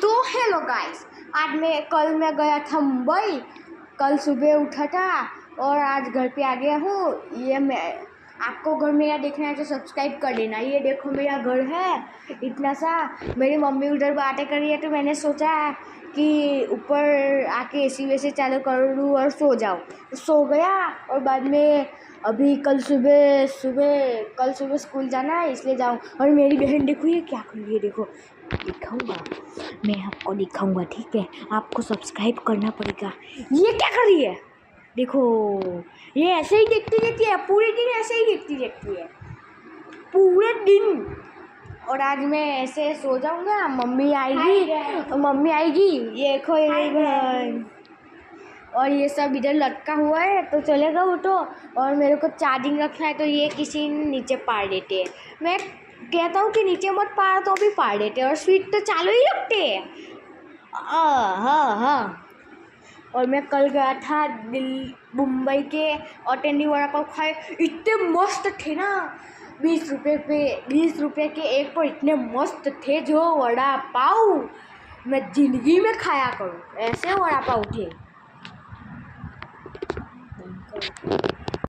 तो hello guys, कल मैं गया था मुंबई। कल सुबह उठा था और आज घर पे आ गया हूँ। ये मैं आपको घर मेरा देखना है तो सब्सक्राइब कर देना। ये देखो मेरा घर है इतना सा। मेरी मम्मी उधर बातें कर रही है तो मैंने सोचा कि ऊपर आके एसी वैसे चालू कर लूँ और सो जाऊँ। सो गया और बाद में अभी कल सुबह स्कूल जाना है इसलिए जाऊँ। और मेरी बहन देखो ये क्या कर रही है, देखो दिखाऊंगा, मैं आपको दिखाऊंगा, ठीक है? आपको सब्सक्राइब करना पड़ेगा। ये क्या कर रही है देखो, ये ऐसे ही देखती रहती है, पूरे दिन ऐसे ही देखती रहती है पूरे दिन। और आज मैं ऐसे सो जाऊंगा, मम्मी आएगी ये देखो ये भाई। और ये सब इधर लटका हुआ है तो चलेगा वो तो। और मेरे को चार्जिंग रखना है तो ये किसी नीचे पार देते हैं। मैं कहता हूँ कि नीचे मत पार तो भी पार देते हैं और स्विच तो चालू ही रखते हैं। हाँ। और मैं कल गया था मुंबई के ऑटेंडी वड़ा पाव खाए, इतने मस्त थे ना। 20 रुपये के एक पर इतने मस्त थे जो वड़ा पाव मैं जिंदगी में खाया करूँ, ऐसे वड़ा पाव थे।